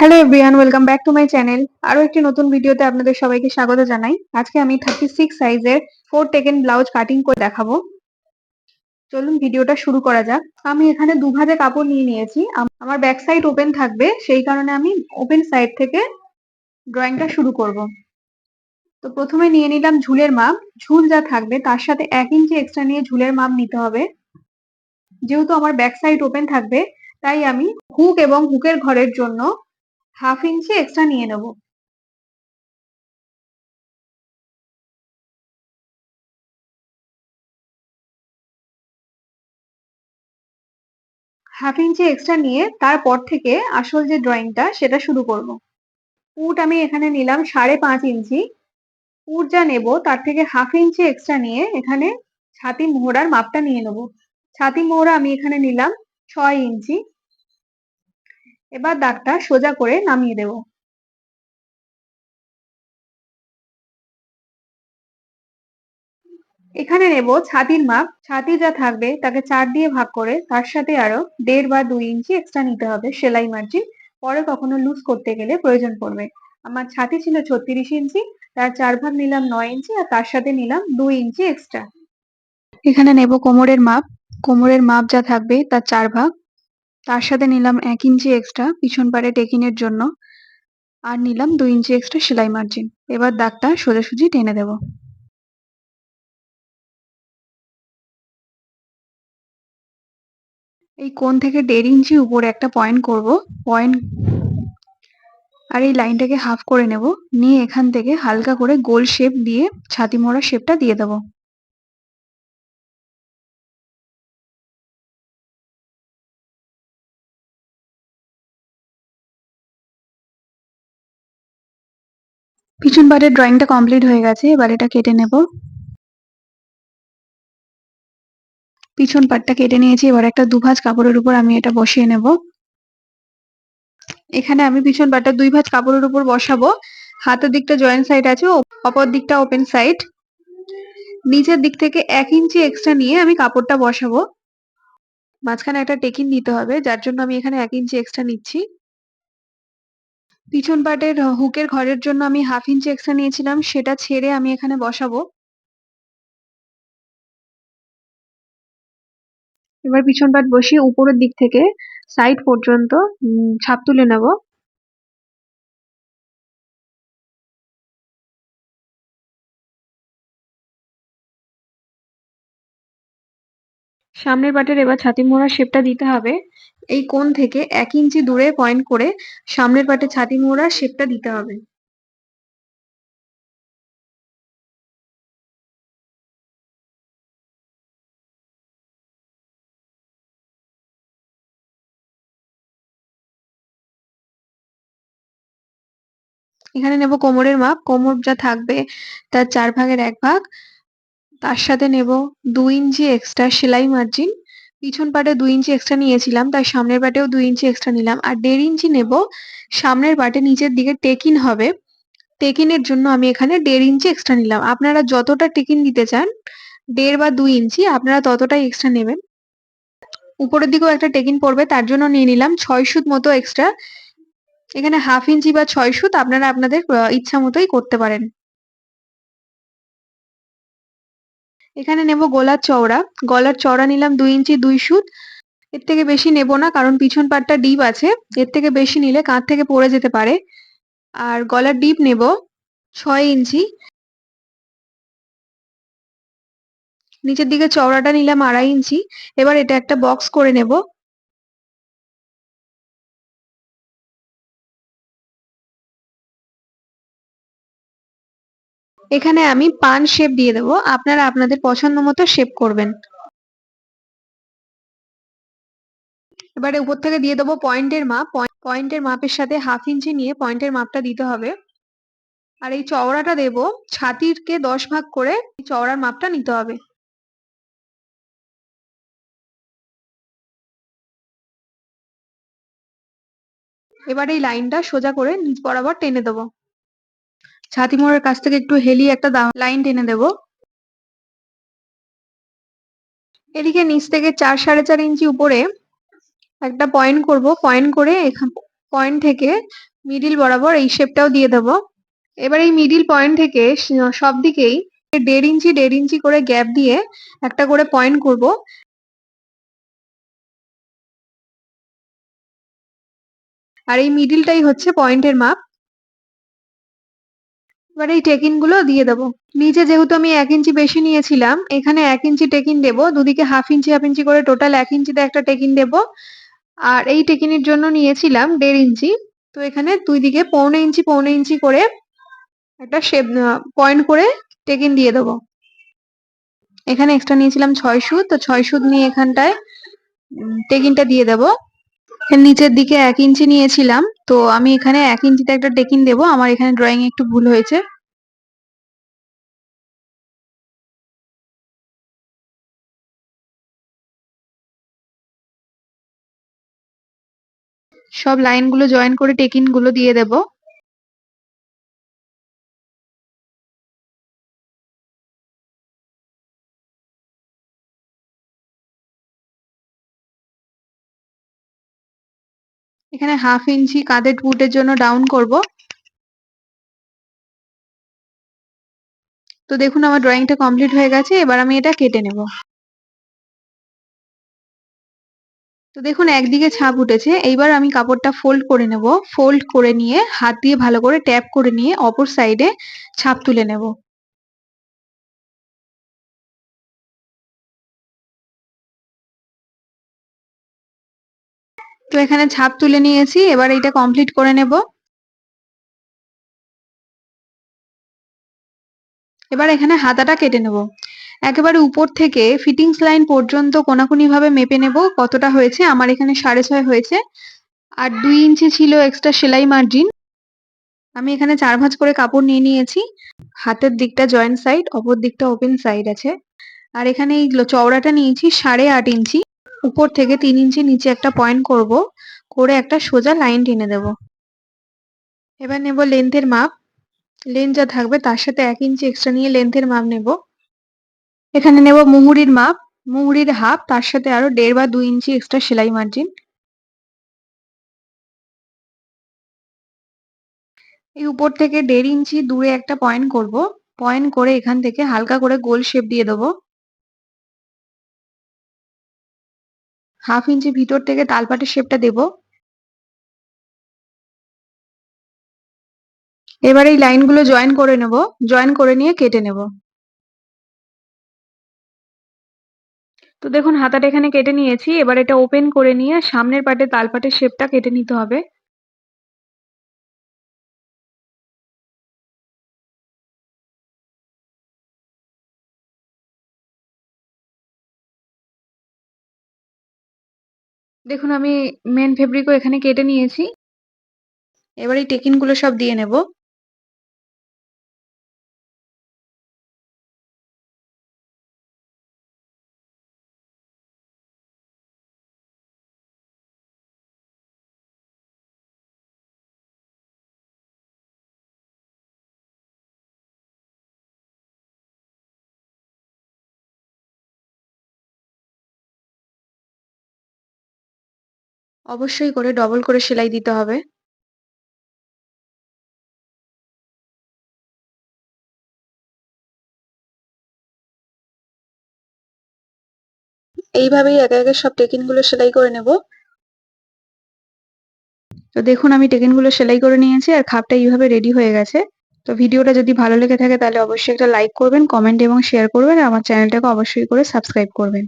Hello everyone, welcome back to my channel. আরো একটি নতুন ভিডিওতে আপনাদের সবাইকে স্বাগত জানাই। আজকে আমি 36 সাইজের 4 টেকেন ব্লাউজ কাটিং করে দেখাবো। চলুন ভিডিওটা শুরু করা যাক। আমি এখানে দুভাজে কাপড় নিয়ে নিয়েছি। আমার ব্যাক সাইড ওপেন থাকবে, সেই কারণে আমি ওপেন সাইড থেকে ড্রয়িংটা শুরু করব। তো প্রথমে নিয়ে নিলাম ঝুলের মাপ। ঝুল যা থাকবে তার সাথে 1 ইঞ্চি এক্সট্রা নিয়ে ঝুলের মাপ নিতে হবে। যেহেতু আমার ব্যাক সাইড ওপেন থাকবে, তাই আমি হুক এবং হুকের ঘরের জন্য 1/2 ইঞ্চি এক্সট্রা নিয়ে নেব। 1/2 ইঞ্চি এক্সট্রা নিয়ে তারপর থেকে আসল যে ড্রয়িংটা সেটা শুরু করব। পুট আমি এখানে নিলাম 5.5 ইঞ্চি। পুট যা নেব তার থেকে 1/2 ইঞ্চি এক্সট্রা নিয়ে এখানে ছাতি মোহরার মাপটা নিয়ে নেব। ছাতি মোহরা আমি এখানে নিলাম 6 ইঞ্চি। এবার দাগটা সোজা করে নামিয়ে দেব। এখানে নেব ছাতির মাপ। ছাতি যা থাকবে তাকে 4 দিয়ে ভাগ করে তার সাথে আরো 1.5 বা 2 ইঞ্চি এক্সট্রা নিতে হবে সেলাই মার্জিন। পরে কখনো লুজ করতে গেলে প্রয়োজন পড়বে। আমার ছাতি ছিল 36 ইঞ্চি, তার 4 ভাগ নিলাম 9 ইঞ্চি আর তার সাথে নিলাম 2 ইঞ্চি এক্সট্রা। এখানে নেব কোমরের মাপ। কোমরের মাপ যা থাকবে তার 4 ভাগ। তার সাথে নিলাম 1 ইঞ্চি এক্সট্রা পিছন পাড়ে টেকিনের জন্য। আর নিলাম 2 ইঞ্চি এক্সট্রা সেলাই মার্জিন। এবার দাগটা সোজাসুজি টেনে দেব। এই কোণ থেকে 1.5 ইঞ্চি উপরে একটা পয়েন্ট করব। পয়েন্ট আর এই লাইনটাকে হাফ করে নেব। নিয়ে এখান থেকে হালকা করে গোল শেপ দিয়ে ছাতি মোড়া শেপটা দিয়ে দেব। পিছন পাড়ের ড্রয়িংটা কমপ্লিট হয়ে গেছে, এবার এটা কেটে নেব। পিছন পাটটা কেটে নিয়েছি, এবার একটা দুভাঁজ কাপড়ের উপর আমি এটা বসিয়ে নেব। এখানে আমি পিছন পাটটা 2 ভাঁজ কাপড়ের উপর বসাবো। হাতের দিকটা জয়েন্ট সাইড আছে, অপর দিকটা ওপেন সাইড। নিচের দিক থেকে 1 ইঞ্চি এক্সট্রা নিয়ে আমি কাপড়টা বসাবো। মাঝখানে একটা টেকিন দিতে হবে, যার জন্য আমি এখানে 1 ইঞ্চি এক্সট্রা নিচ্ছি। পিছন পাটের হুকের ঘরের জন্য আমি 1/2 ইঞ্চি এক্সট্রা নিয়েছিলাম, সেটা ছেড়ে আমি এখানে বসাবো। এবার পিছন পাট বসিয়ে উপরের দিক থেকে সাইড পর্যন্ত ছাপ তুলে নেব। সামনের পাটের এবার ছাতি মোড়া শেপটা দিতে হবে। এই কোণ থেকে 1 ইঞ্চি দূরে পয়েন্ট করে সামনের পাটে ছাতি মোড়া শেপটা দিতে হবে। এখানে নেব কোমরের মাপ। কোমর যা থাকবে তার 4 ভাগের 1 ভাগ। তার সাথে নেব 2 ইঞ্চি এক্সট্রা সেলাই মার্জিন। পিছন পাটে 2 ইঞ্চি এক্সট্রা নিয়েছিলাম, তাই সামনের পাটেও 2 ইঞ্চি এক্সট্রা নিলাম। আর 1.5 ইঞ্চি নেব সামনের পাটে নিচের দিকে টেকিন হবে। টেকিনের জন্য আমি এখানে 1.5 ইঞ্চি এক্সট্রা নিলাম। আপনারা যতটা টেকিন দিতে চান 1.5 বা 2 ইঞ্চি আপনারা ততটাই এক্সট্রা নেবেন। উপরের দিকেও একটা টেকিন পড়বে, তার জন্য নিয়ে নিলাম 6 সুত মতো এক্সট্রা। এখানে 1/2 ইঞ্চি বা 6 সুত আপনারা আপনাদের ইচ্ছা মতোই করতে পারেন। এখানে নেব গলার চওড়া। গলার চওড়া নিলাম 2 ইঞ্চি 2 সুত। এর থেকে বেশি নেব না, কারণ পিছন পাটটা ডিপ আছে। এর থেকে বেশি নিলে কাঁধ থেকে পড়ে যেতে পারে। আর গলার ডিপ নেব 6 ইঞ্চি। নিচের দিকে চওড়াটা নিলাম 2.5 ইঞ্চি। এবার এটা একটা বক্স করে নেব। এখানে আমি পান শেপ দিয়ে দেবো, আপনারা আপনাদের পছন্দ মতো শেপ করবেন। এবারে উপর থেকে দিয়ে দেবো পয়েন্টের মাপ। পয়েন্টের মাপের সাথে 1/2 ইঞ্চি নিয়ে পয়েন্টের মাপটা দিতে হবে। আর এই চওড়াটা দেব ছাতিরকে 10 ভাগ করে চওড়ার মাপটা নিতে হবে। এবার এই লাইনটা সোজা করে নিচ বরাবর টেনে দেবো। ছাতি মোড়ের কাছ থেকে একটু হেলিয়ে একটা লাইন টেনে দেবো। এদিকে নিচ থেকে 4-4.5 ইঞ্চি উপরে একটা পয়েন্ট করব। পয়েন্ট করে পয়েন্ট থেকে মিডিল বরাবর এই শেপটাও দিয়ে দেবো। এবার এই মিডিল পয়েন্ট থেকে সব দিকেই 1.5 ইঞ্চি করে গ্যাপ দিয়ে একটা করে পয়েন্ট করব। আর এই মিডিলটাই হচ্ছে পয়েন্টের মাপ। এবার এই টেকিন গুলো দিয়ে দেবো। নিচে যেহেতু আমি 1 ইঞ্চি বেশি নিয়েছিলাম, এখানে 1 ইঞ্চি টেকিন দেবো, দুদিকে হাফ ইঞ্চি করে টোটাল 1 ইঞ্চিতে একটা টেকিন দেবো। আর এই টেকিনের জন্য নিয়েছিলাম 1.5 ইঞ্চি। তো এখানে দুই দিকে পৌনে ইঞ্চি করে একটা শেপ পয়েন্ট করে টেকিন দিয়ে দেবো। এখানে এক্সট্রা নিয়েছিলাম 6 সুত, তো 6 সুত নিয়ে এখানটায় টেকিনটা দিয়ে দেবো। এর নিচের দিকে 1 ইঞ্চি নিয়েছিলাম, তো আমি এখানে 1 ইঞ্চিতে একটা টেকিন দেবো। আমার এখানে ড্রয়িং একটু ভুল হয়েছে। সব লাইনগুলো জয়েন করে টেকিন গুলো দিয়ে দেবো। এখানে হাফ 1 ইঞ্চি কাঁধের বুটের জন্য ডাউন করব। তো দেখুন আমার ড্রয়িংটা কমপ্লিট হয়ে গেছে, এবার আমি এটা কেটে নেব। তো দেখুন একদিকে ছাপ উঠেছে, এইবার আমি কাপড়টা ফোল্ড করে নেব। ফোল্ড করে নিয়ে হাত দিয়ে ভালো করে ট্যাপ করে নিয়ে অপর সাইডে ছাপ তুলে নেব। তো এখানে ছাপ তুলে নিয়েছি, এবার এটা কমপ্লিট করে নেব। এবার এখানে হাতাটা কেটে নেব। একেবারে উপর থেকে ফিটিংস লাইন পর্যন্ত কোনাকুনি ভাবে মেপে নেব কতটা হয়েছে। আমার এখানে 6.5 হয়েছে। আর 2 ইঞ্চি ছিল এক্সট্রা সেলাই মার্জিন। আমি এখানে 4 ভাঁজ করে কাপড় নিয়ে নিয়েছি। হাতের দিকটা জয়েন্ট সাইড, অপর দিকটা ওপেন সাইড আছে। আর এখানে এই চওড়াটা নিয়েছি 8.5 ইঞ্চি। উপর থেকে 3 ইঞ্চি নিচে একটা পয়েন্ট করব, করে একটা সোজা লাইন টেনে দেব। এবার নেব লেন্থের মাপ। লেন্থ যা থাকবে তার সাথে 1 ইঞ্চি এক্সট্রা নিয়ে লেন্থের মাপ নেব। এখানে নেব মুহুরির মাপ, মুহুরির হাফ, তার সাথে আরো 1.5 বা 2 ইঞ্চি এক্সট্রা সেলাই মার্জিন। এই উপর থেকে 1.5 ইঞ্চি দূরে একটা পয়েন্ট করব। পয়েন্ট করে এখান থেকে হালকা করে গোল শেপ দিয়ে দেবো। হাফ 1 ইঞ্চি ভিতর থেকে তালপাটের শেপটা দেব। এবার এই লাইনগুলো জয়েন করে নেব। জয়েন করে নিয়ে কেটে নেব। তো দেখুন হাতাটা এখানে কেটে নিয়েছি। এবার এটা ওপেন করে নিয়ে সামনের পাটে তালপাটের শেপটা কেটে নিতে হবে। দেখুন আমি মেন ফেব্রিকও এখানে কেটে নিয়েছি। এবার এই টেকিন গুলো সব দিয়ে নেব। অবশ্যই করে ডবল করে সেলাই দিতে হবে। এইভাবেই একে একে সব টেকিন গুলো সেলাই করে নেব। তো দেখুন আমি টেকিন গুলো সেলাই করে নিয়েছি আর খাপটা এইভাবে রেডি হয়ে গেছে। তো ভিডিওটা যদি ভালো লেগে থাকে তাহলে অবশ্যই একটা লাইক করবেন, কমেন্ট এবং শেয়ার করবেন, আর আমার চ্যানেলটাকে অবশ্যই করে সাবস্ক্রাইব করবেন।